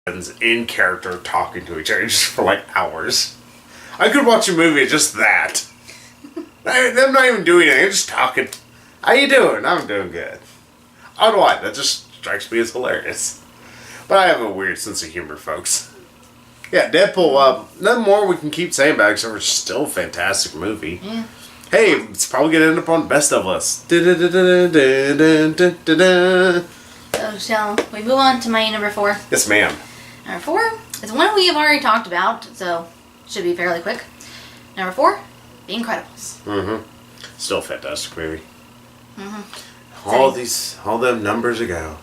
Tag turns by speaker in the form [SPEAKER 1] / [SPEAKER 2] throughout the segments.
[SPEAKER 1] in character talking to each other just for like hours. I could watch a movie of just that. Them not even doing anything, just talking. How you doing? I'm doing good. I don't know why. That just strikes me as hilarious. But I have a weird sense of humor, folks. Yeah, Deadpool, nothing more we can keep saying about it except for it's still a fantastic movie.
[SPEAKER 2] Yeah.
[SPEAKER 1] Hey, it's probably going to end up on Best of list.
[SPEAKER 2] So shall we move on to my number 4?
[SPEAKER 1] Yes, ma'am.
[SPEAKER 2] Number 4 is one we have already talked about, so should be fairly quick. Number 4, The Incredibles.
[SPEAKER 1] Mm-hmm. Still a fantastic movie.
[SPEAKER 2] Mm-hmm.
[SPEAKER 1] All them numbers ago.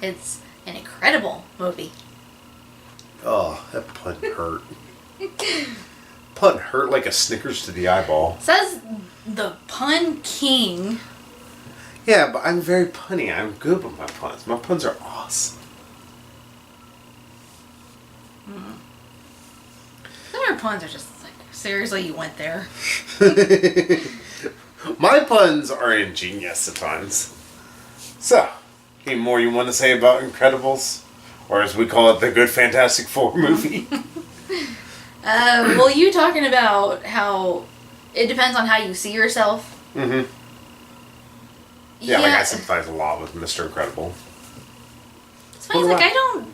[SPEAKER 2] It's an incredible movie.
[SPEAKER 1] Oh, that pun hurt. Pun hurt like a Snickers to the eyeball.
[SPEAKER 2] Says the pun king.
[SPEAKER 1] Yeah, but I'm very punny. I'm good with my puns. My puns are awesome.
[SPEAKER 2] Some of your puns are just like, seriously, you went there.
[SPEAKER 1] My puns are ingenious at times. So, any more you want to say about Incredibles? Or as we call it, the Good Fantastic Four movie?
[SPEAKER 2] Well, you talking about how it depends on how you see yourself.
[SPEAKER 1] Mm-hmm. Yeah, like I sympathize a lot with Mr. Incredible.
[SPEAKER 2] It's funny, like I don't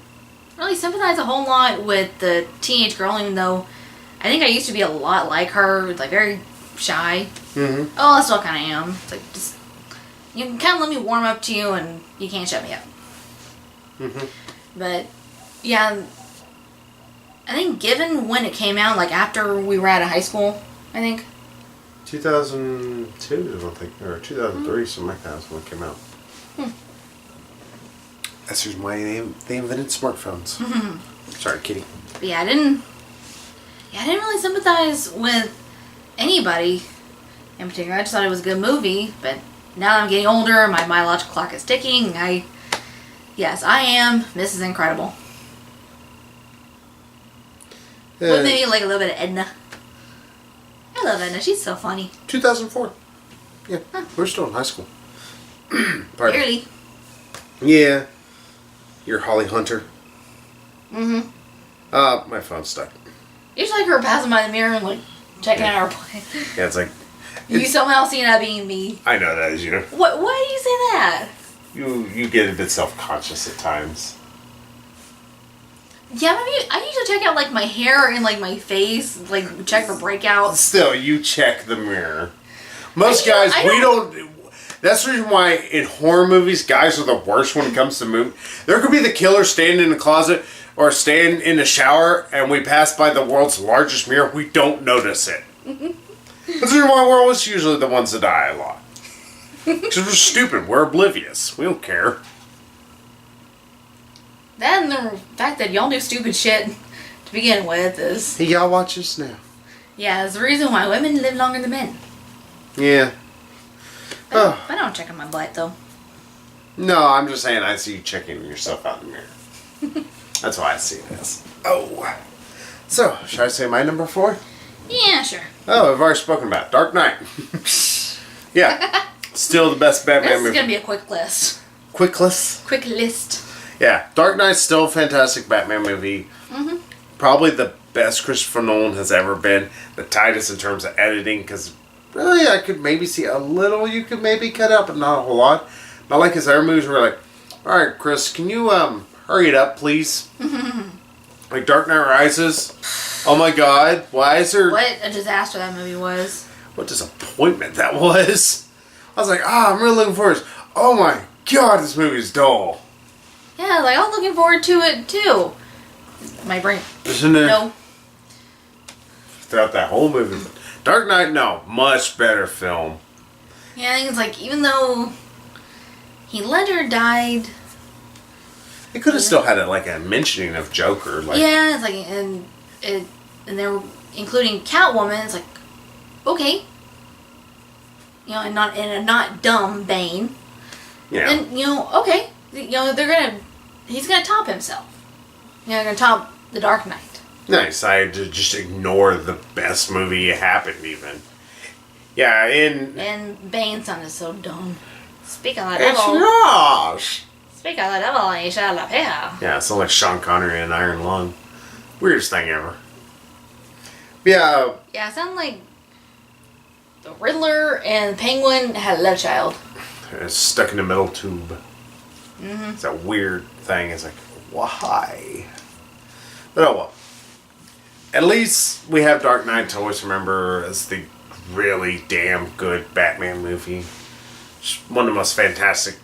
[SPEAKER 2] really sympathize a whole lot with the teenage girl, even though I think I used to be a lot like her, like very shy.
[SPEAKER 1] Mm-hmm.
[SPEAKER 2] Oh, I still kind of am. It's like, just, you can kind of let me warm up to you and you can't shut me up.
[SPEAKER 1] Mm-hmm.
[SPEAKER 2] But, yeah, I think given when it came out, like after we were out of high school, I think.
[SPEAKER 1] 2002, I think, or 2003, something like that was when it came out. That's the reason why they invented smartphones. Sorry, kitty.
[SPEAKER 2] But yeah, I didn't really sympathize with anybody in particular. I just thought it was a good movie, but now that I'm getting older, my biological clock is ticking. Yes, I am Mrs. Incredible. With maybe like a little bit of Edna. I love Edna. She's so funny.
[SPEAKER 1] 2004. Yeah, we're still in high school.
[SPEAKER 2] Barely.
[SPEAKER 1] Yeah. You're Holly Hunter.
[SPEAKER 2] Mm-hmm.
[SPEAKER 1] My phone's stuck.
[SPEAKER 2] It's like her passing by the mirror and like checking out our play.
[SPEAKER 1] Yeah, it's like...
[SPEAKER 2] You somehow see that being me.
[SPEAKER 1] I know that is you.
[SPEAKER 2] Why do you say that?
[SPEAKER 1] You get a bit self-conscious at times.
[SPEAKER 2] Yeah, maybe I need to check out like my hair and like my face, like check for breakouts.
[SPEAKER 1] Still, you check the mirror. Most guys, we don't... That's the reason why in horror movies, guys are the worst when it comes to movies. There could be the killer standing in the closet or standing in the shower and we pass by the world's largest mirror. We don't notice it. That's the reason why we're always usually the ones that die a lot. Because we're stupid. We're oblivious. We don't care.
[SPEAKER 2] That and the fact that y'all do stupid shit to begin with is...
[SPEAKER 1] Hey, y'all watch this now.
[SPEAKER 2] Yeah, it's the reason why women live longer than men.
[SPEAKER 1] Yeah.
[SPEAKER 2] I don't check on my butt, though.
[SPEAKER 1] No, I'm just saying I see you checking yourself out in the mirror. That's why I see this. Oh. So, should I say my number 4?
[SPEAKER 2] Yeah, sure.
[SPEAKER 1] Oh, I've already spoken about it. Dark Knight. Yeah. Still the best Batman movie.
[SPEAKER 2] This is going to be a quick list.
[SPEAKER 1] Quick list?
[SPEAKER 2] Quick list.
[SPEAKER 1] Yeah. Dark Knight's still a fantastic Batman movie.
[SPEAKER 2] Mm-hmm.
[SPEAKER 1] Probably the best Christopher Nolan has ever been. The tightest in terms of editing, because really I could maybe see a little you could maybe cut out, but not a whole lot. Not like his other movies where like, alright Chris, can you hurry it up please? Like Dark Knight Rises. Oh my god, why is there...
[SPEAKER 2] What a disaster that movie was.
[SPEAKER 1] What disappointment that was. I was like, I'm really looking forward to this. Oh my god, this movie's dull.
[SPEAKER 2] Yeah, like I was looking forward to it too. My brain.
[SPEAKER 1] Isn't it?
[SPEAKER 2] No.
[SPEAKER 1] Throughout that whole movie. Dark Knight, no. Much better film.
[SPEAKER 2] Yeah, I think it's like, even though Heath Ledger died...
[SPEAKER 1] It could have still had like a mentioning of Joker. Like,
[SPEAKER 2] yeah, it's like, and they were including Catwoman. It's like, okay, you know, and not in a not dumb Bane.
[SPEAKER 1] Yeah.
[SPEAKER 2] And you know, okay, you know, he's gonna top himself. You know, they're gonna top the Dark Knight.
[SPEAKER 1] Nice. I had to just ignore the best movie happened even. Yeah,
[SPEAKER 2] and Bane's son is so dumb. Speak of that.
[SPEAKER 1] It's not.
[SPEAKER 2] Speak of the devil and you shall not pay.
[SPEAKER 1] Yeah, it sounds like Sean Connery and Iron Lung. Weirdest thing ever. Yeah.
[SPEAKER 2] Yeah, it sounded like the Riddler and Penguin had a love child.
[SPEAKER 1] It's stuck in the metal tube. Mm-hmm. It's a weird thing. It's like, why? But oh well. At least we have Dark Knight to always remember as the really damn good Batman movie. It's one of the most fantastic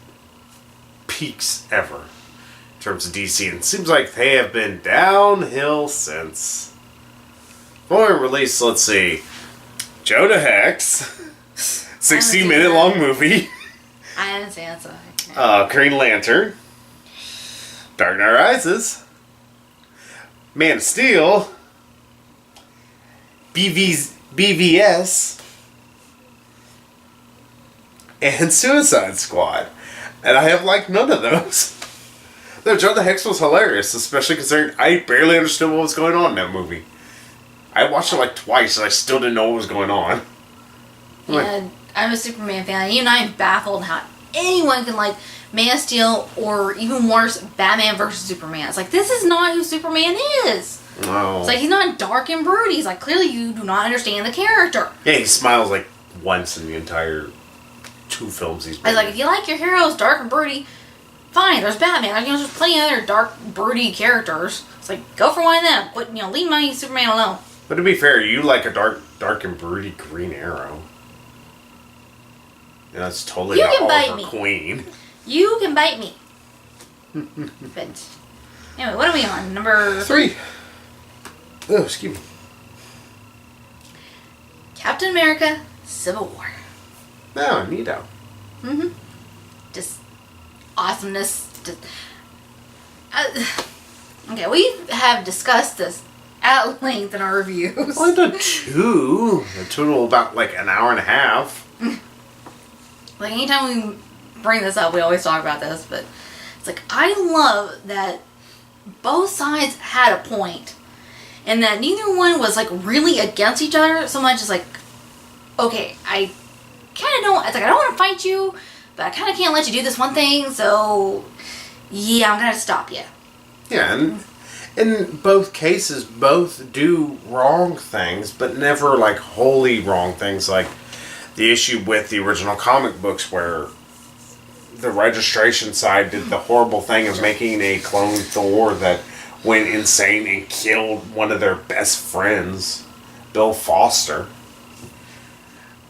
[SPEAKER 1] peaks ever in terms of DC. And it seems like they have been downhill since. Going release, let's see. Jonah Hex. 60-minute long movie.
[SPEAKER 2] I haven't seen it, so
[SPEAKER 1] Green Lantern. Dark Knight Rises. Man of Steel. BVS. And Suicide Squad. And I have liked none of those. Though Jonah Hex was hilarious, especially considering I barely understood what was going on in that movie. I watched it like twice and I still didn't know what was going on.
[SPEAKER 2] Yeah, I'm a Superman fan. Even I'm baffled how anyone can like Man of Steel or even worse, Batman versus Superman. It's like, this is not who Superman is.
[SPEAKER 1] No.
[SPEAKER 2] It's like, he's not dark and broody. He's like, clearly you do not understand the character.
[SPEAKER 1] Yeah, he smiles like once in the entire 2 films he's been
[SPEAKER 2] I was like, if you like your heroes dark and broody, fine, there's Batman. Like, there's plenty of other dark, broody characters. It's like, go for one of them. But, leave my Superman alone.
[SPEAKER 1] But to be fair, you like a dark and broody Green Arrow. Yeah, that's totally
[SPEAKER 2] You
[SPEAKER 1] not
[SPEAKER 2] can bite
[SPEAKER 1] Oliver
[SPEAKER 2] me.
[SPEAKER 1] Queen.
[SPEAKER 2] You can bite me. But, anyway, what are we on? Number
[SPEAKER 1] 3. Oh, excuse me.
[SPEAKER 2] Captain America, Civil War.
[SPEAKER 1] Oh, neato.
[SPEAKER 2] Mm-hmm. Just awesomeness. Okay, we have discussed this at length in our reviews.
[SPEAKER 1] Only done 2. A total about like an hour and a half.
[SPEAKER 2] Like, anytime we bring this up, we always talk about this, but it's like, I love that both sides had a point, and that neither one was like really against each other so much as like, okay, I kind of don't, it's like, I don't want to fight you, but I kind of can't let you do this one thing, so yeah, I'm gonna have to stop you.
[SPEAKER 1] Yeah, and in both cases, both do wrong things, but never like wholly wrong things. Like the issue with the original comic books where the registration side did the horrible thing of making a clone Thor that went insane and killed one of their best friends, Bill Foster.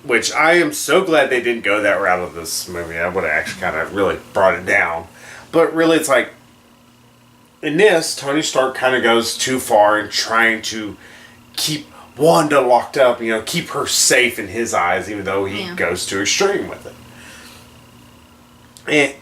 [SPEAKER 1] Which I am so glad they didn't go that route of this movie. I would have actually kind of really brought it down. But really, it's like, in this, Tony Stark kind of goes too far in trying to keep Wanda locked up, keep her safe in his eyes, even though he goes to extreme with it. And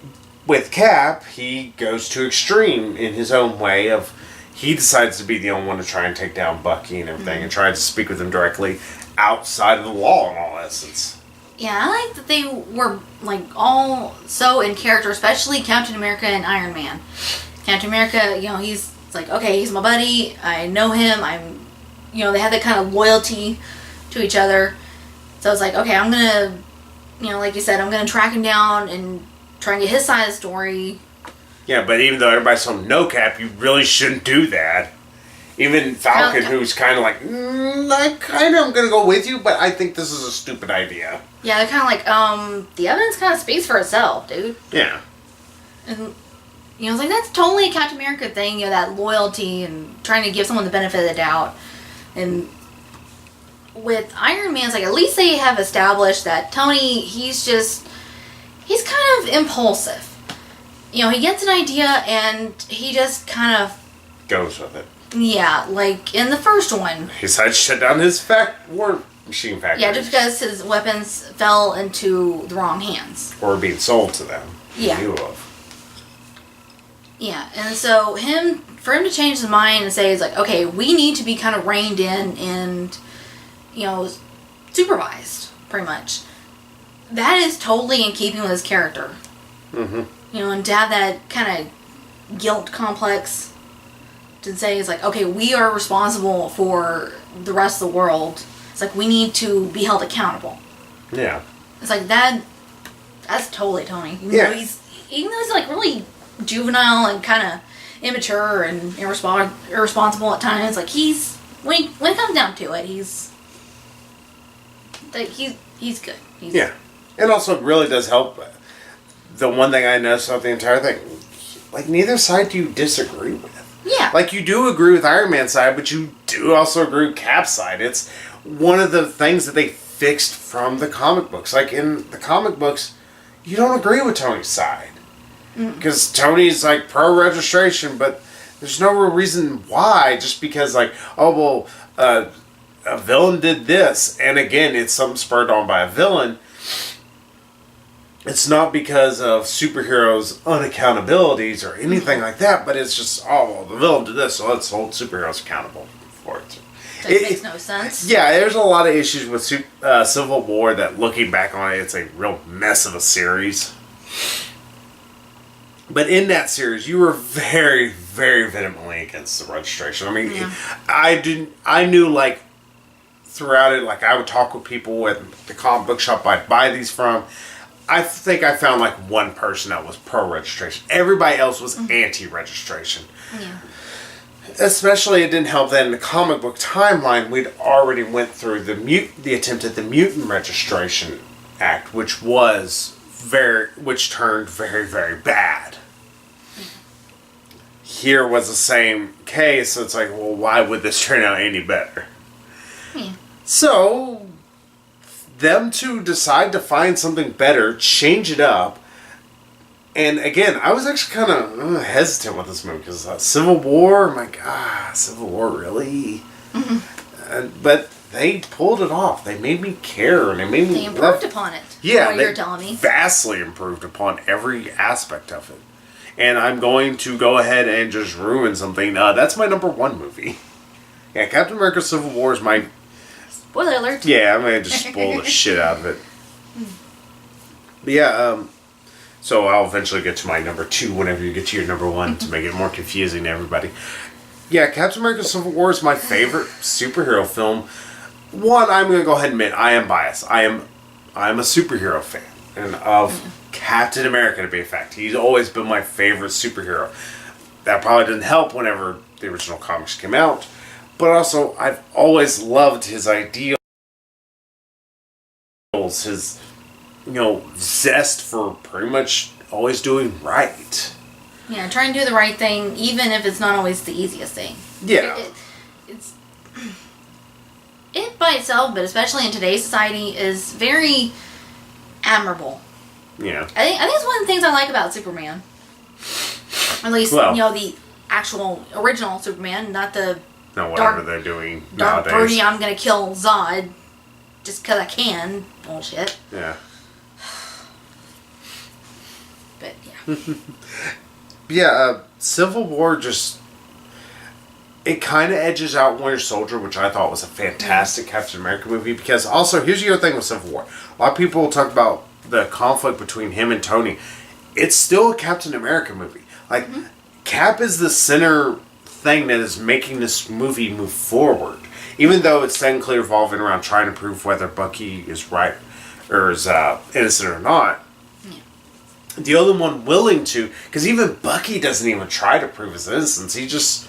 [SPEAKER 1] with Cap, he goes to extreme in his own way of, he decides to be the only one to try and take down Bucky and everything, and tries to speak with him directly outside of the law in all essence.
[SPEAKER 2] Yeah, I like that they were like all so in character, especially Captain America and Iron Man. Captain America, he's like, okay, he's my buddy, I know him, they have that kind of loyalty to each other. So it's like, okay, I'm gonna, like you said, I'm gonna track him down and try and get his side of the story. Yeah,
[SPEAKER 1] but even though everybody's telling him, no, Cap, you really shouldn't do that. Even Falcon, who's kind of like, I kind of am going to go with you, but I think this is a stupid idea.
[SPEAKER 2] Yeah, they're kind of like, the evidence kind of speaks for itself, dude.
[SPEAKER 1] Yeah.
[SPEAKER 2] And, it's like, that's totally a Captain America thing, that loyalty and trying to give someone the benefit of the doubt. And with Iron Man, it's like, at least they have established that Tony, he's kind of impulsive. He gets an idea and he just kind of
[SPEAKER 1] goes with it.
[SPEAKER 2] Yeah, like in the first one.
[SPEAKER 1] He decided to shut down his war machine factory.
[SPEAKER 2] Yeah, just because his weapons fell into the wrong hands.
[SPEAKER 1] Or being sold to them.
[SPEAKER 2] Yeah.
[SPEAKER 1] He knew of.
[SPEAKER 2] Yeah, and so for him to change his mind and say, it's like, okay, we need to be kind of reined in and, supervised, pretty much. That is totally in keeping with his character.
[SPEAKER 1] Mm-hmm.
[SPEAKER 2] And to have that kind of guilt complex to say, it's like, okay, we are responsible for the rest of the world. It's like, we need to be held accountable.
[SPEAKER 1] Yeah.
[SPEAKER 2] It's like, that's totally Tony. Even though he's like really juvenile and kind of immature and irresponsible at times. Like he's when it comes down to it, he's good.
[SPEAKER 1] Yeah, and also it really does help. The one thing I noticed about the entire thing, like neither side do you disagree with.
[SPEAKER 2] Yeah.
[SPEAKER 1] Like you do agree with Iron Man's side, but you do also agree with Cap's side. It's one of the things that they fixed from the comic books. Like in the comic books, you don't agree with Tony's side. Because Tony's like pro-registration, but there's no real reason why. Just because like, oh well, a villain did this. And again, it's something spurred on by a villain. It's not because of superheroes' unaccountabilities or anything like that, but it's just, oh, well, the villain did this, so let's hold superheroes accountable for it.
[SPEAKER 2] That makes no sense.
[SPEAKER 1] Yeah, there's a lot of issues with Civil War that, looking back on it, it's a real mess of a series. But in that series, you were very, very vehemently against the registration. I mean, I knew, like, throughout it, like, I would talk with people at the comic book shop I'd buy these from. I think I found like one person that was pro-registration. Everybody else was anti-registration.
[SPEAKER 2] Yeah.
[SPEAKER 1] Especially, it didn't help that in the comic book timeline, we'd already went through the attempt at the Mutant Registration Act, which turned very, very bad. Here was the same case, so it's like, well, why would this turn out any better?
[SPEAKER 2] Yeah.
[SPEAKER 1] So them to decide to find something better, change it up, and again, I was actually kind of hesitant with this movie because Civil War, I'm like, Civil War, really? But they pulled it off. They made me care, and
[SPEAKER 2] they improved upon it.
[SPEAKER 1] Yeah,
[SPEAKER 2] you're telling me,
[SPEAKER 1] vastly improved upon every aspect of it. And I'm going to go ahead and just ruin something. That's my number one movie. Yeah, Captain America: Civil War is my.
[SPEAKER 2] Spoiler alert.
[SPEAKER 1] Yeah, I'm going to just spoil the shit out of it. But yeah, so I'll eventually get to my number two whenever you get to your number one to make it more confusing to everybody. Yeah, Captain America: Civil War is my favorite superhero film. One, I'm going to go ahead and admit, I am biased. I am a superhero fan. And of Captain America, to be a fact. He's always been my favorite superhero. That probably didn't help whenever the original comics came out. But also, I've always loved his ideals, his, zest for pretty much always doing right.
[SPEAKER 2] Yeah, trying to do the right thing, even if it's not always the easiest thing.
[SPEAKER 1] Yeah.
[SPEAKER 2] It by itself, but especially in today's society, is very admirable.
[SPEAKER 1] Yeah.
[SPEAKER 2] I think it's one of the things I like about Superman. At least, the actual original Superman, not the
[SPEAKER 1] whatever they're doing
[SPEAKER 2] dark,
[SPEAKER 1] nowadays.
[SPEAKER 2] broody, I'm gonna kill Zod just because I can bullshit.
[SPEAKER 1] Yeah.
[SPEAKER 2] But yeah.
[SPEAKER 1] Yeah, Civil War it kind of edges out Winter Soldier, which I thought was a fantastic Captain America movie. Because also, here's the other thing with Civil War. A lot of people talk about the conflict between him and Tony. It's still a Captain America movie. Like, Cap is the center thing that is making this movie move forward. Even though it's technically revolving around trying to prove whether Bucky is right or is innocent or not. Yeah. The only one willing to, because even Bucky doesn't even try to prove his innocence. He just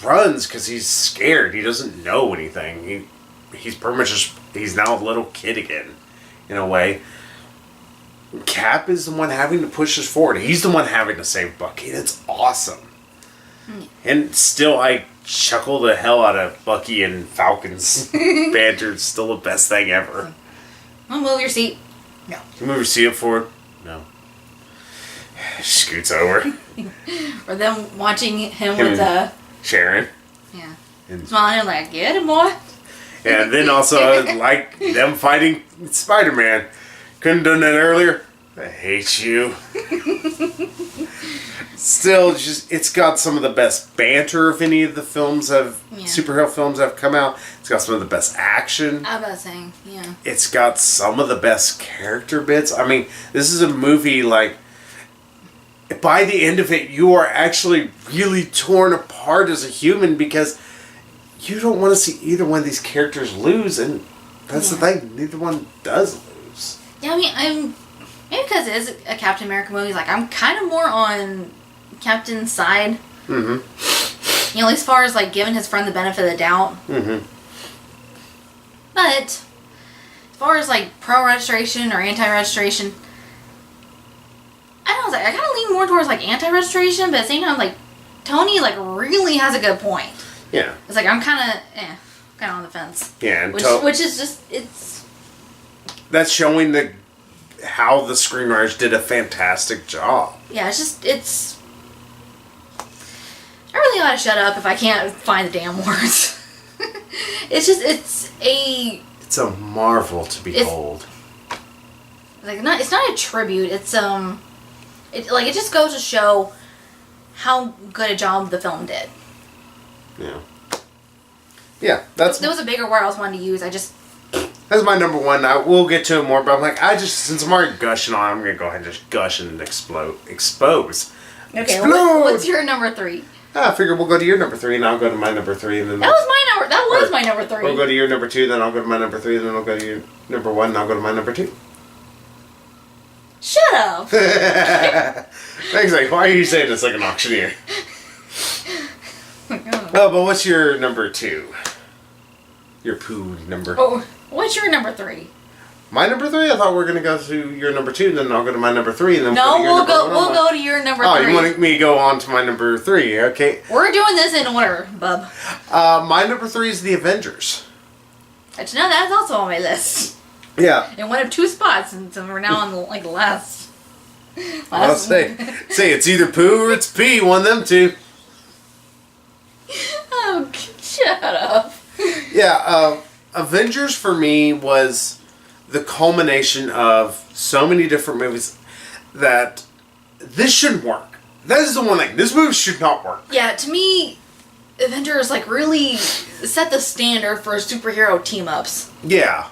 [SPEAKER 1] runs because he's scared. He doesn't know anything. He's pretty much he's now a little kid again, in a way. Cap is the one having to push us forward. He's the one having to save Bucky. It's awesome. And still, I chuckle the hell out of Bucky and Falcon's banter. It's still the best thing ever.
[SPEAKER 2] I'll move your seat. No.
[SPEAKER 1] You move your seat up forward? No. Scoots over.
[SPEAKER 2] Or them watching him with
[SPEAKER 1] Sharon.
[SPEAKER 2] Yeah. And smiling like, get him, boy.
[SPEAKER 1] And then also, like, them fighting Spider-Man. Couldn't have done that earlier. I hate you. Still, it's got some of the best banter of any of the superhero films that have come out. It's got some of the best action.
[SPEAKER 2] I was saying, yeah.
[SPEAKER 1] It's got some of the best character bits. I mean, this is a movie, like, by the end of it, you are actually really torn apart as a human because you don't want to see either one of these characters lose, and that's the thing. Neither one does lose.
[SPEAKER 2] Yeah, I mean, maybe because it is a Captain America movie, like, I'm kind of more on Captain's side.
[SPEAKER 1] Mm-hmm.
[SPEAKER 2] You know, as far as like giving his friend the benefit of the doubt.
[SPEAKER 1] Mm-hmm.
[SPEAKER 2] But as far as like pro-registration or anti-registration, I don't know. I kind of lean more towards like anti-registration, but at the same time, like Tony like really has a good point.
[SPEAKER 1] Yeah.
[SPEAKER 2] It's like I'm kind of on the fence.
[SPEAKER 1] Yeah, and
[SPEAKER 2] which is just it's.
[SPEAKER 1] That's showing how the screenwriters did a fantastic job.
[SPEAKER 2] Yeah, it's. I really ought to shut up if I can't find the damn words. It's
[SPEAKER 1] a marvel to behold.
[SPEAKER 2] It's not a tribute. It's it just goes to show how good a job the film did.
[SPEAKER 1] Yeah. Yeah, that's.
[SPEAKER 2] There was a bigger word I was wanting to use.
[SPEAKER 1] That's my number one. We'll get to it more, but I'm like, since I'm already gushing on, I'm gonna go ahead and just gush and expose.
[SPEAKER 2] Okay, what's your number 3?
[SPEAKER 1] I figure we'll go to your number 3, and I'll go to my number 3, and then
[SPEAKER 2] that was my number 3.
[SPEAKER 1] We'll go to your number 2, then I'll go to my number 3, then I'll go to your number 1, and I'll go to my number 2.
[SPEAKER 2] Shut up.
[SPEAKER 1] Thanks, like, why are you saying this like an auctioneer? Oh, but what's your number 2? Your poo number.
[SPEAKER 2] Oh, what's your number 3?
[SPEAKER 1] My number 3? I thought we were gonna go to your number 2, then I'll go to my number 3, and then
[SPEAKER 2] we'll go to your number 3.
[SPEAKER 1] Oh, you want me to go on to my number 3? Okay.
[SPEAKER 2] We're doing this in order, bub.
[SPEAKER 1] My number 3 is the Avengers.
[SPEAKER 2] But you know that's also on my list.
[SPEAKER 1] Yeah.
[SPEAKER 2] In one of 2 spots, and so we're now on the last.
[SPEAKER 1] I'll say it's either poo or it's pee. One of them two.
[SPEAKER 2] Oh, shut up.
[SPEAKER 1] Yeah. Avengers for me was the culmination of so many different movies that this shouldn't work. That is the one thing. This movie should not work.
[SPEAKER 2] Yeah, to me, Avengers really set the standard for superhero team-ups.
[SPEAKER 1] Yeah.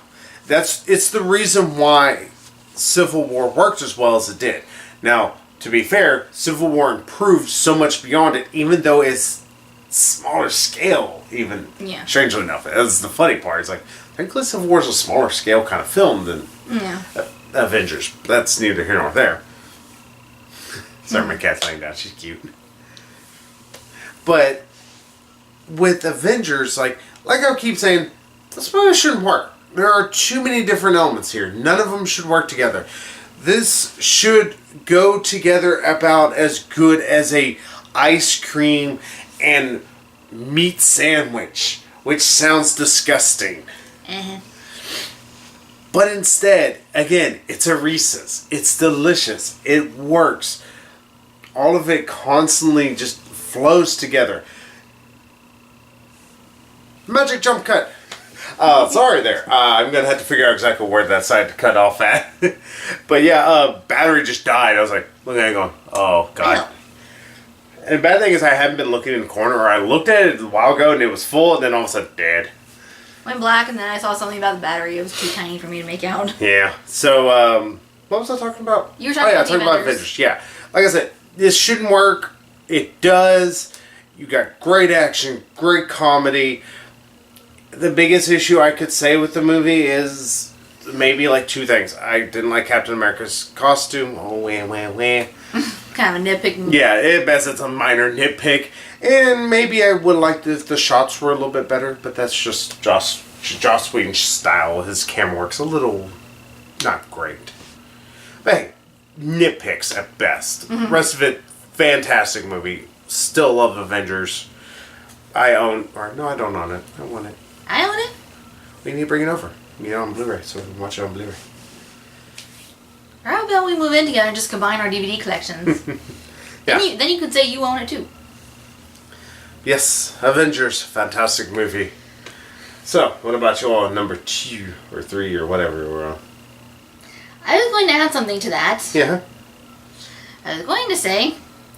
[SPEAKER 1] It's the reason why Civil War worked as well as it did. Now, to be fair, Civil War improved so much beyond it, even though it's smaller scale, even. Yeah. Strangely enough. That's the funny part. It's like, frankly, Civil War is a smaller scale kind of film than Avengers. That's neither here nor there. Sorry, my cat's laying down. She's cute. But with Avengers, like I keep saying, this movie shouldn't work. There are too many different elements here. None of them should work together. This should go together about as good as a ice cream and meat sandwich, which sounds disgusting. But instead, again, it's a Reese's. It's delicious. It works. All of it constantly just flows together. Magic jump cut. Sorry there. I'm going to have to figure out exactly where that side to cut off at. But yeah, battery just died. I was like, looking at it going, oh, God. And the bad thing is I haven't been looking in the corner, or I looked at it a while ago and it was full, and then all of a sudden dead.
[SPEAKER 2] Went black, and then I saw something about the battery. It was too tiny for me to make out.
[SPEAKER 1] Yeah. So, what was I talking about?
[SPEAKER 2] You were talking
[SPEAKER 1] about Avengers. Yeah. Like I said, this shouldn't work. It does. You got great action, great comedy. The biggest issue I could say with the movie is maybe like 2 things. I didn't like Captain America's costume. Oh, wah.
[SPEAKER 2] Kind of a nitpick.
[SPEAKER 1] Yeah, it's a minor nitpick. And maybe I would like if the shots were a little bit better, but that's just Joss Whedon's style. His camera work's a little not great. But hey, nitpicks at best. Mm-hmm. Rest of it, fantastic movie. Still love Avengers. I don't own it. I want it.
[SPEAKER 2] I own it.
[SPEAKER 1] We need to bring it over. Get it on Blu-ray so we can watch it on Blu-ray.
[SPEAKER 2] How about we move in together and just combine our DVD collections?
[SPEAKER 1] Yeah.
[SPEAKER 2] Then you could say you own it too.
[SPEAKER 1] Yes, Avengers, fantastic movie. So, what about you all on number 2 or 3 or whatever we're on?
[SPEAKER 2] I was going to add something to that.
[SPEAKER 1] Yeah.
[SPEAKER 2] I was going to say,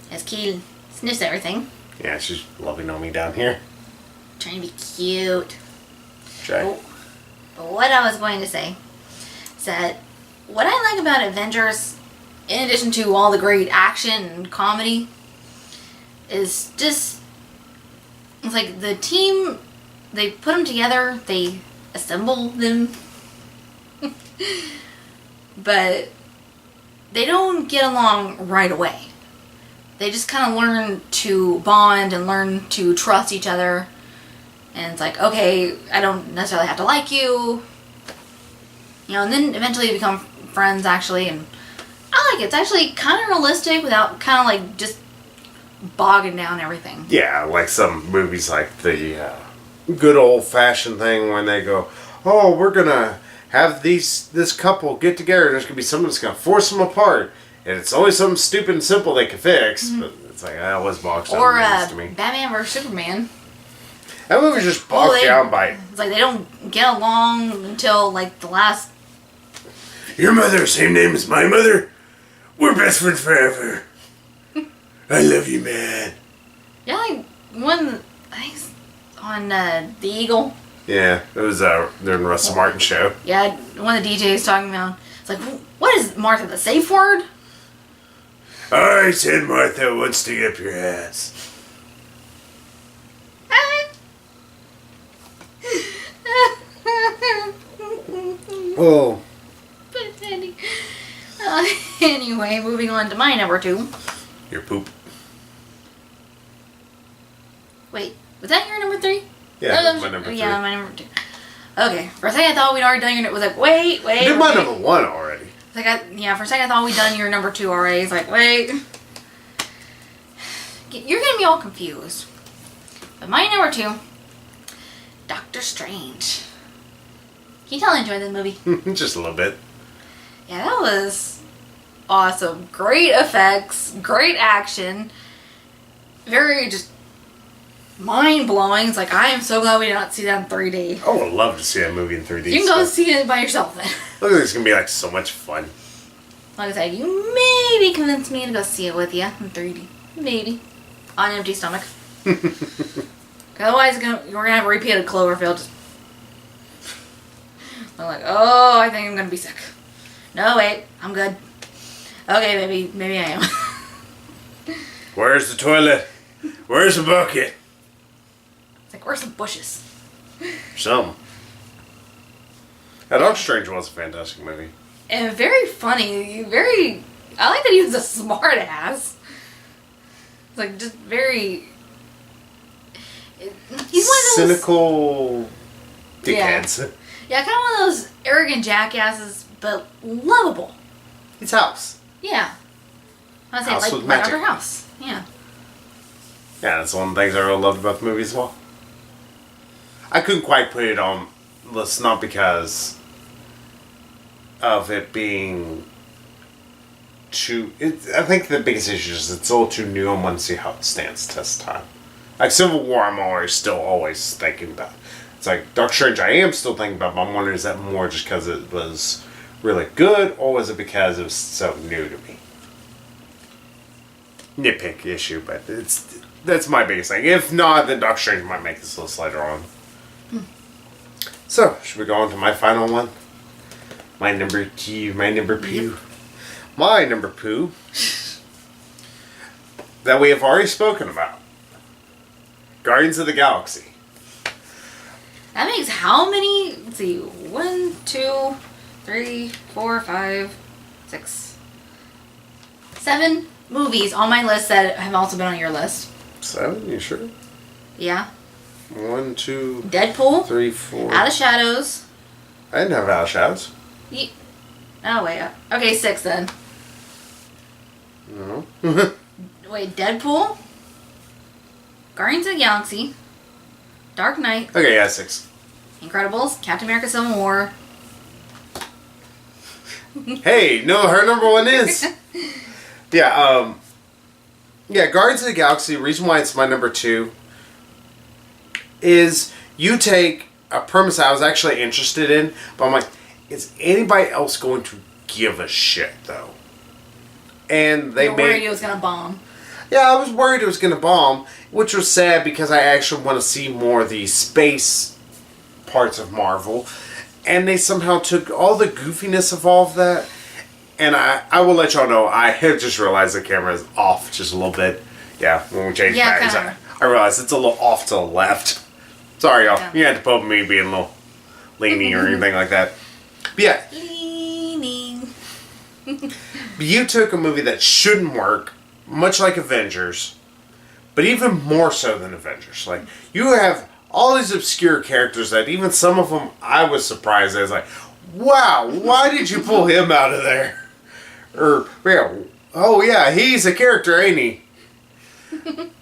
[SPEAKER 2] as Key sniffs everything.
[SPEAKER 1] Yeah, she's loving on me down here.
[SPEAKER 2] Trying to be cute.
[SPEAKER 1] Try.
[SPEAKER 2] But what I was going to say is that what I like about Avengers, in addition to all the great action and comedy, is just, it's like the team, they put them together, they assemble them, but they don't get along right away. they just kind of learn to bond and learn to trust each other. And it's like, okay, I don't necessarily have to like you. You know, and then eventually you become friends, actually, and I like it. It's actually kind of realistic without kind of like just bogging down everything.
[SPEAKER 1] Yeah, like some movies like the good old-fashioned thing when they go, oh, we're going to have this couple get together and there's going to be someone that's going to force them apart. And it's always something stupid and simple they can fix. Mm-hmm. But it's like, that was bogged down
[SPEAKER 2] or
[SPEAKER 1] to me.
[SPEAKER 2] Batman vs. Superman.
[SPEAKER 1] That movie was just bogged down by...
[SPEAKER 2] It's like they don't get along until like the last...
[SPEAKER 1] Your mother, same name as my mother? We're best friends forever. I love you, man.
[SPEAKER 2] Yeah, like one... I think it's on The Eagle.
[SPEAKER 1] Yeah, it was during Russ Martin show.
[SPEAKER 2] Yeah, one of the DJs talking about... It's like, what is Martha, the safe word?
[SPEAKER 1] I said Martha would stick up your ass. Oh.
[SPEAKER 2] Anyway, moving on to my number 2.
[SPEAKER 1] Your poop.
[SPEAKER 2] Wait, was that your number 3?
[SPEAKER 1] Yeah, my number 3.
[SPEAKER 2] Yeah, my number 2. Okay, for a second I thought we'd already done your... It was like, wait.
[SPEAKER 1] You did my number 1 already.
[SPEAKER 2] Like for a second I thought we'd done your number 2 already. It's like, wait. You're getting me all confused. But my number 2, Doctor Strange. Can you tell I enjoyed this movie?
[SPEAKER 1] Just a little bit.
[SPEAKER 2] Yeah, that was awesome. Great effects, great action. Very just mind-blowing. It's like, I am so glad we did not see that in 3D.
[SPEAKER 1] I would love to see that movie in 3D.
[SPEAKER 2] You can go see it by yourself then.
[SPEAKER 1] Look, it's going to be like so much fun.
[SPEAKER 2] Like I said, you maybe convince me to go see it with you in 3D. Maybe. On an empty stomach. Otherwise, we're going to have a repeated Cloverfield. Just... I'm like, oh, I think I'm going to be sick. No, wait, I'm good. Okay, maybe I am.
[SPEAKER 1] Where's the toilet? Where's the bucket?
[SPEAKER 2] It's like, where's the bushes?
[SPEAKER 1] Some. Doctor Strange was a fantastic movie.
[SPEAKER 2] And very funny. I like that he was a smart ass. It's like, just very... He's one of those...
[SPEAKER 1] Cynical dickheads.
[SPEAKER 2] Yeah, kind of one of those arrogant jackasses, but lovable.
[SPEAKER 1] It's House.
[SPEAKER 2] Yeah. I was
[SPEAKER 1] House
[SPEAKER 2] saying, like Dr. House. Yeah.
[SPEAKER 1] Yeah, that's one of the things I really loved about the movie as well. I couldn't quite put it on list, not because of it being too... I think the biggest issue is it's a little too new and I want to see how it stands test time. Like Civil War, I'm always thinking about. It's like Doctor Strange, I am still thinking about, but I'm wondering, is that more just because it was really good, or was it because it was so new to me? Nitpick issue, but that's my biggest thing. If not, then Doctor Strange might make this list later on. So, should we go on to my final one? My number 2, my number poo. Yep. My number poo that we have already spoken about. Guardians of the Galaxy.
[SPEAKER 2] That makes how many? Let's see. 1, 2, 3, 4, 5, 6, 7 movies on my list that have also been on your list.
[SPEAKER 1] 7? You sure?
[SPEAKER 2] Yeah.
[SPEAKER 1] 1, 2,
[SPEAKER 2] Deadpool.
[SPEAKER 1] 3, 4.
[SPEAKER 2] Out of Shadows.
[SPEAKER 1] I didn't have Out of Shadows.
[SPEAKER 2] Oh, wait. Okay, 6 then.
[SPEAKER 1] No.
[SPEAKER 2] Wait, Deadpool? Guardians of the Galaxy. Dark Knight.
[SPEAKER 1] Okay, yeah, 6.
[SPEAKER 2] Incredibles. Captain America Civil War.
[SPEAKER 1] Hey, no, her number 1 is. Yeah, Guardians of the Galaxy, the reason why it's my number 2 is you take a premise I was actually interested in, but I'm like, is anybody else going to give a shit, though? And they
[SPEAKER 2] You're worried it was going to bomb.
[SPEAKER 1] Yeah, I was worried it was going to bomb, which was sad because I actually want to see more of the space parts of Marvel. And they somehow took all the goofiness of all of that. And I will let y'all know, I have just realized the camera is off just a little bit. Yeah, when we change batteries, I realized it's a little off to the left. Sorry, y'all. You had to put me being a little leaning or anything like that. But yeah.
[SPEAKER 2] Leaning.
[SPEAKER 1] You took a movie that shouldn't work much like Avengers, but even more so than Avengers. Like, you have all these obscure characters that even some of them I was surprised at. I was like, wow, why did you pull him out of there? Or, yeah, oh yeah, he's a character, ain't he?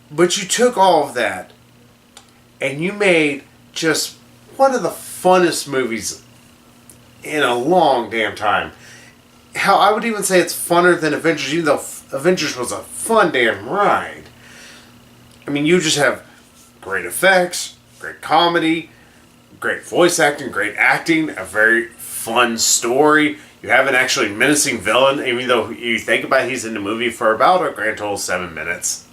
[SPEAKER 1] But you took all of that and you made just one of the funnest movies in a long damn time. Hell, I would even say it's funner than Avengers, even though Avengers was a fun damn ride. I mean, you just have great effects, great comedy, great voice acting, great acting, a very fun story. You have an actually menacing villain, even though you think about it, he's in the movie for about a grand total of 7 minutes.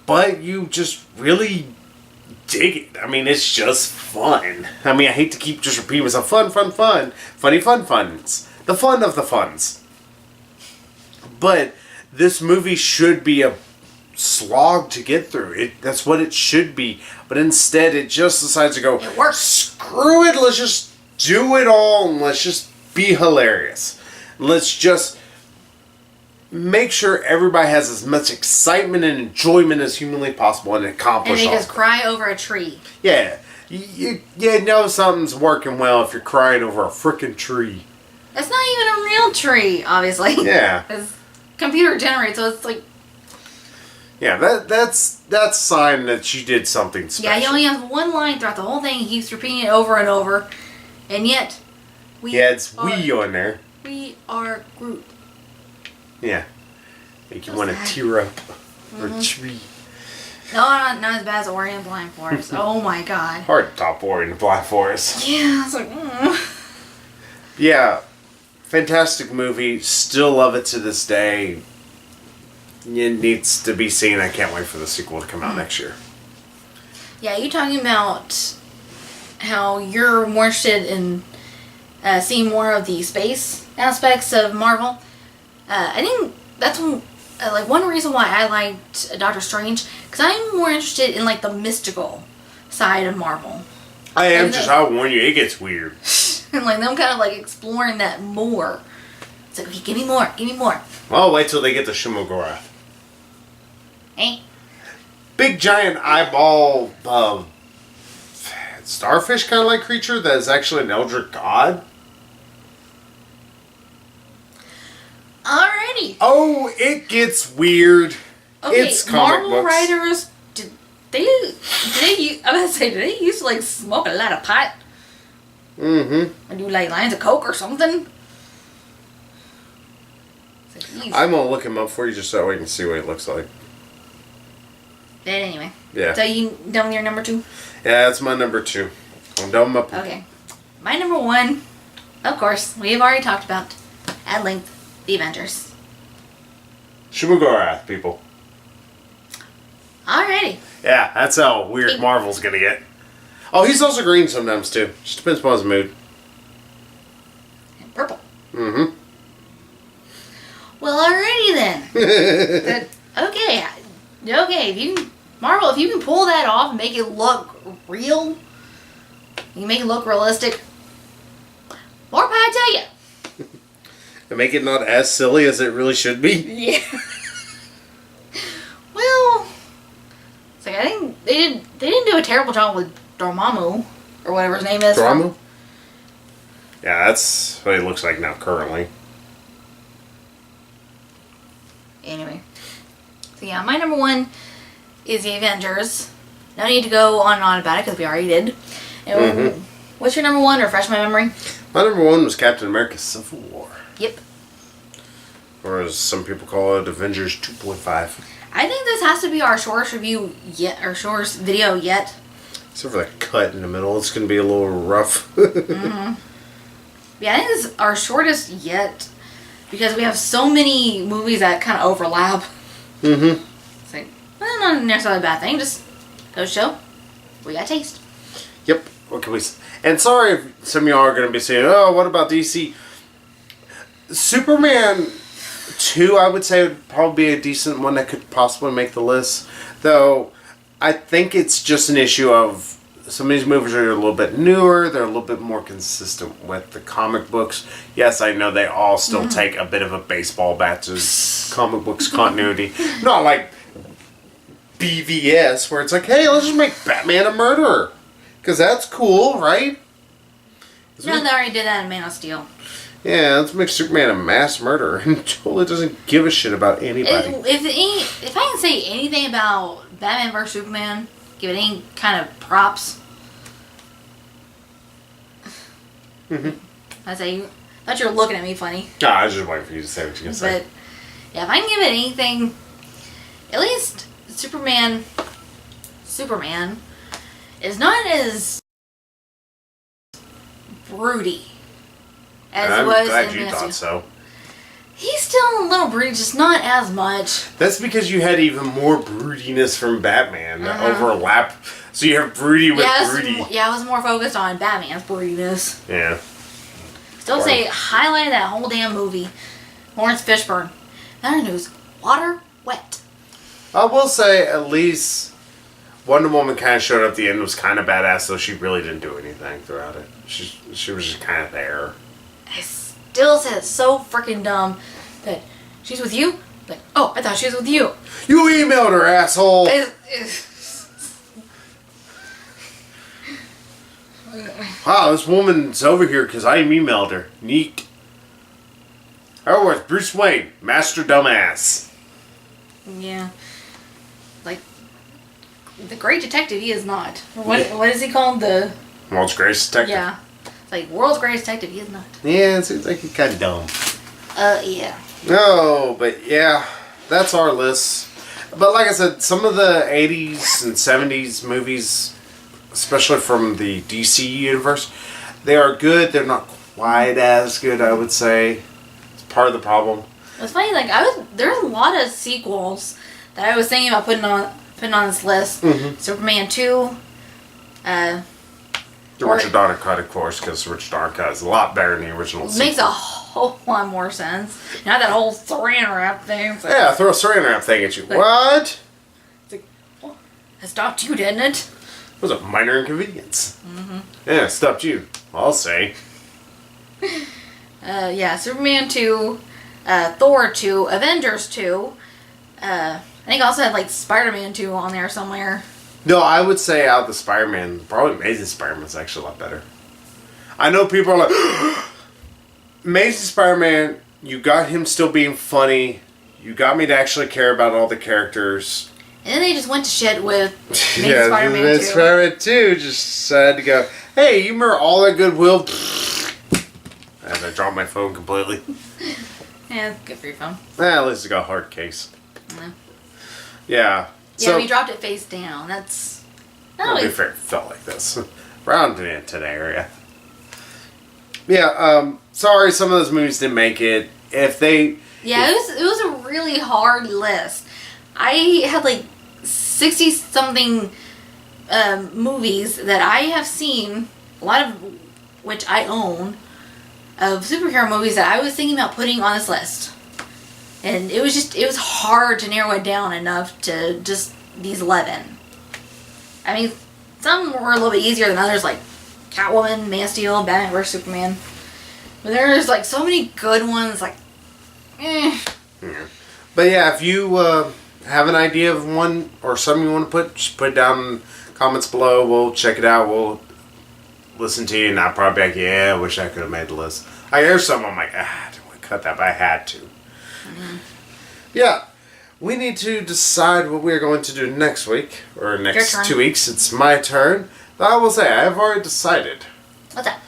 [SPEAKER 1] But you just really dig it. I mean, it's just fun. I mean, I hate to keep just repeating myself. Fun, fun, fun. Funny, fun, funs. The fun of the funs. But this movie should be a slog to get through. That's what it should be. But instead, it just decides to go,
[SPEAKER 2] It works.
[SPEAKER 1] Screw it, let's just do it all and let's just be hilarious. Let's just make sure everybody has as much excitement and enjoyment as humanly possible and accomplish
[SPEAKER 2] And
[SPEAKER 1] all
[SPEAKER 2] make us
[SPEAKER 1] of it.
[SPEAKER 2] cry over a tree.
[SPEAKER 1] Yeah. You know something's working well if you're crying over a frickin' tree.
[SPEAKER 2] It's not even a real tree, obviously.
[SPEAKER 1] Yeah.
[SPEAKER 2] It's computer generated, so it's like...
[SPEAKER 1] Yeah, that's a sign that she did something special.
[SPEAKER 2] Yeah, he only has one line throughout the whole thing. He keeps repeating it over and over. And yet,
[SPEAKER 1] it's we on there.
[SPEAKER 2] We are Groot.
[SPEAKER 1] Yeah. Make you
[SPEAKER 2] So
[SPEAKER 1] want to
[SPEAKER 2] sad.
[SPEAKER 1] tear up or tree.
[SPEAKER 2] No, not as bad as Ori and the Blind Forest. Oh my god.
[SPEAKER 1] Hard to top Ori in the Black Forest.
[SPEAKER 2] Yeah, it's like,
[SPEAKER 1] Yeah. Fantastic movie. Still love it to this day. It needs to be seen. I can't wait for the sequel to come out next year.
[SPEAKER 2] Yeah, you talking about how you're more interested in seeing more of the space aspects of Marvel. I think that's one reason why I liked Doctor Strange, because I'm more interested in like the mystical side of Marvel.
[SPEAKER 1] I am
[SPEAKER 2] And
[SPEAKER 1] just,
[SPEAKER 2] the-
[SPEAKER 1] I'll warn you, it gets weird.
[SPEAKER 2] And like them kind of like exploring that more. It's like, okay, give me more.
[SPEAKER 1] Well, wait till they get to Shimogorath.
[SPEAKER 2] Hey.
[SPEAKER 1] Big giant eyeball starfish kind of like creature that is actually an Eldritch god.
[SPEAKER 2] Alrighty.
[SPEAKER 1] Oh, it gets weird.
[SPEAKER 2] Okay,
[SPEAKER 1] It's comic
[SPEAKER 2] Marvel
[SPEAKER 1] books.
[SPEAKER 2] writers, did they used to like smoke a lot of pot?
[SPEAKER 1] Mm-hmm.
[SPEAKER 2] And do like lines of coke or something? It's like, geez.
[SPEAKER 1] I'm gonna look him up for you just so we can see what he looks like.
[SPEAKER 2] But anyway.
[SPEAKER 1] Yeah.
[SPEAKER 2] So you done with your number 2?
[SPEAKER 1] Yeah, that's my number 2. I'm done with my...
[SPEAKER 2] Okay. My number 1, of course, we have already talked about at length, the Avengers.
[SPEAKER 1] Shimogorath, people.
[SPEAKER 2] Alrighty.
[SPEAKER 1] Yeah, that's how weird
[SPEAKER 2] Pink.
[SPEAKER 1] Marvel's gonna get. Oh, he's also green sometimes too. Just depends upon his mood.
[SPEAKER 2] And purple.
[SPEAKER 1] Mm-hmm.
[SPEAKER 2] Well, alrighty then. Okay. Okay, if you can, Marvel, if you can pull that off and make it look real, you can make it look realistic, more power to you.
[SPEAKER 1] And make it not as silly as it really should be.
[SPEAKER 2] Yeah. Well, it's like I think they didn't do a terrible job with Dormammu or whatever his name is.
[SPEAKER 1] Drama? Yeah, that's what he looks like now currently.
[SPEAKER 2] Anyway, so yeah, my number 1 is the Avengers. No need to go on and on about it because we already did. And what's your number 1? Refresh my memory.
[SPEAKER 1] My number 1 was Captain America Civil War.
[SPEAKER 2] Yep.
[SPEAKER 1] Or as some people call it, Avengers 2.5.
[SPEAKER 2] I think this has to be our shortest review yet, our shortest video yet.
[SPEAKER 1] Except for that cut in the middle, it's going to be a little rough.
[SPEAKER 2] Yeah, I think this is our shortest yet because we have so many movies that kind of overlap.
[SPEAKER 1] Mm-hmm.
[SPEAKER 2] It's like, well, not necessarily a bad thing, just goes to show we got taste.
[SPEAKER 1] Yep. What can we say? And sorry if some of y'all are going to be saying, oh, what about DC? Superman 2, I would say, would probably be a decent one that could possibly make the list. Though, I think it's just an issue of some of these movies are a little bit newer. They're a little bit more consistent with the comic books. Yes, I know they all still take a bit of a baseball bat to comic books continuity. Not like BVS, where it's like, hey, let's just make Batman a murderer. Because that's cool, right?
[SPEAKER 2] No, they already did that in Man of Steel.
[SPEAKER 1] Yeah, let's make Superman a mass murderer. And Joel doesn't give a shit about anybody.
[SPEAKER 2] If I can say anything about Batman vs. Superman, give it any kind of props. I thought you were looking at me funny.
[SPEAKER 1] No, I was just waiting for you to say what you're going to say.
[SPEAKER 2] But, yeah, if I can give it anything, at least Superman is not as broody as
[SPEAKER 1] I'm
[SPEAKER 2] it was
[SPEAKER 1] glad
[SPEAKER 2] in
[SPEAKER 1] you
[SPEAKER 2] Man of
[SPEAKER 1] thought
[SPEAKER 2] Steel.
[SPEAKER 1] so.
[SPEAKER 2] He's still a little broody, just not as much.
[SPEAKER 1] That's because you had even more broodiness from Batman that overlap. So you have broody with broody.
[SPEAKER 2] Yeah, I was more focused on Batman's broodiness.
[SPEAKER 1] Yeah.
[SPEAKER 2] Still say highlight that whole damn movie. Lawrence Fishburne. That news. Water wet.
[SPEAKER 1] I will say at least Wonder Woman kind of showed up at the end, was kind of badass, though she really didn't do anything throughout it. She was just kind of there.
[SPEAKER 2] I still say it's so freaking dumb that she's with you. Like, oh, I thought she was with you.
[SPEAKER 1] You emailed her, asshole. Wow, this woman's over here because I emailed her. Neat. Oh, it's Bruce Wayne, Master Dumbass.
[SPEAKER 2] Yeah. Like, the great detective he is not. What is he called? The
[SPEAKER 1] World's Greatest Detective.
[SPEAKER 2] Yeah. It's like, world's greatest detective he is not.
[SPEAKER 1] Yeah, it seems like he's kind of dumb.
[SPEAKER 2] Yeah.
[SPEAKER 1] No, but yeah, that's our list. But like I said, some of the 80s and 70s movies, especially from the DC universe, they are good. They're not quite as good, I would say. It's part of the problem.
[SPEAKER 2] It's funny, like, there's a lot of sequels that I was thinking about putting on this list. Superman 2,
[SPEAKER 1] The Richard Donner cut, of course, because Richard Donner cut is a lot better than the original sequel.
[SPEAKER 2] Makes a whole lot more sense. Not that whole saran wrap thing. Like,
[SPEAKER 1] yeah, throw a saran wrap thing at you.
[SPEAKER 2] Like,
[SPEAKER 1] what?
[SPEAKER 2] It's like, well, it stopped you, didn't it?
[SPEAKER 1] It was a minor inconvenience. Yeah, it stopped you. I'll say.
[SPEAKER 2] Yeah, Superman 2, Thor 2, Avengers 2. I think I also had like Spider-Man 2 on there somewhere.
[SPEAKER 1] No, I would say out of the Spider-Man, probably Amazing Spider-Man's actually a lot better. I know people are like, Amazing Spider-Man, you got him still being funny. You got me to actually care about all the characters.
[SPEAKER 2] And then they just went to shit with Amazing
[SPEAKER 1] yeah,
[SPEAKER 2] Spider-Man 2.
[SPEAKER 1] Spider-Man 2 just had to go, hey, you remember all that goodwill? And I dropped my phone completely.
[SPEAKER 2] Yeah, good for your phone.
[SPEAKER 1] At least it got a hard case.
[SPEAKER 2] Yeah.
[SPEAKER 1] Yeah.
[SPEAKER 2] Yeah, we dropped it face down. That's...
[SPEAKER 1] Well, to be fair, it felt like this. Around into the area. Yeah, sorry some of those movies didn't make it. If they...
[SPEAKER 2] Yeah, it was a really hard list. I had like 60-something movies that I have seen, a lot of which I own, of superhero movies that I was thinking about putting on this list. And it was hard to narrow it down enough to just these 11. I mean, some were a little bit easier than others, like Catwoman, Man of Steel, Batman vs. Superman. But there's like so many good ones, like, eh.
[SPEAKER 1] Yeah. But yeah, if you have an idea of one or something you want to put, just put it down in the comments below. We'll check it out. We'll listen to you, and I'll probably be like, yeah, I wish I could have made the list. I hear some, I'm like, I didn't want to cut that, but I had to. Yeah, we need to decide what we're going to do next week, or next 2 weeks. It's my turn. But I will say, I have already decided.
[SPEAKER 2] What's that?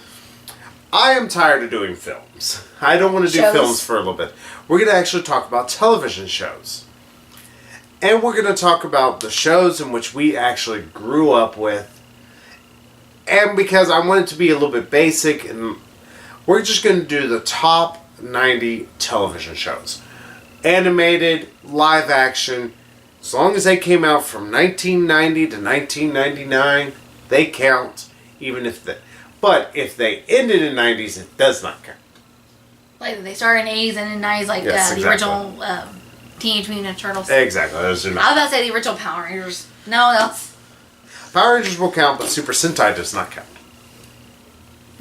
[SPEAKER 1] I am tired of doing films. I don't want to do films for a little bit. We're going to actually talk about television shows. And we're going to talk about the shows in which we actually grew up with. And because I want it to be a little bit basic, and we're just going to do the top 90 television shows. Animated, live action, as long as they came out from 1990 to 1999, they count, even if they... But if they ended in the 90s, it does not count.
[SPEAKER 2] Like, they started in the 80s and in the 90s, like
[SPEAKER 1] yes,
[SPEAKER 2] the original Teenage Mutant Ninja Turtles.
[SPEAKER 1] Exactly. Those are not.
[SPEAKER 2] I was about to say the original Power Rangers. No, that's...
[SPEAKER 1] Power Rangers will count, but Super Sentai does not count.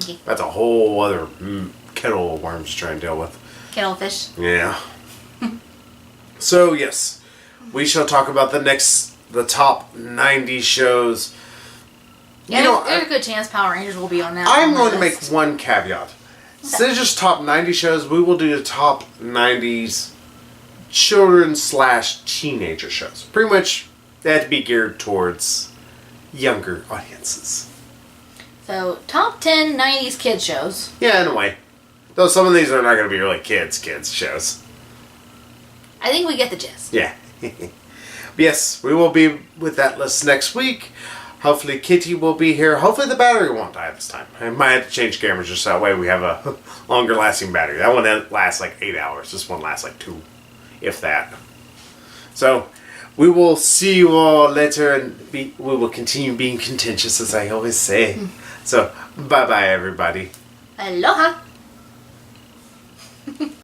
[SPEAKER 2] Okay.
[SPEAKER 1] That's a whole other kettle of worms to try and deal with.
[SPEAKER 2] Kettlefish.
[SPEAKER 1] Yeah. So, yes. We shall talk about the top 90 shows.
[SPEAKER 2] Yeah, there's a good chance Power Rangers will be on that.
[SPEAKER 1] I'm going to make one caveat. Instead of just top 90 shows, we will do the top 90s children/teenager shows. Pretty much, they have to be geared towards younger audiences.
[SPEAKER 2] So, top 10 90s kid shows.
[SPEAKER 1] Yeah, in a way. Though some of these are not going to be really kids shows.
[SPEAKER 2] I think we get the gist.
[SPEAKER 1] Yeah. Yes, we will be with that list next week. Hopefully Kitty will be here. Hopefully the battery won't die this time. I might have to change cameras just that way we have a longer lasting battery. That one lasts like 8 hours. This one lasts like 2, if that. So, we will see you all later, and we will continue being contentious, as I always say. So, bye-bye, everybody.
[SPEAKER 2] Aloha!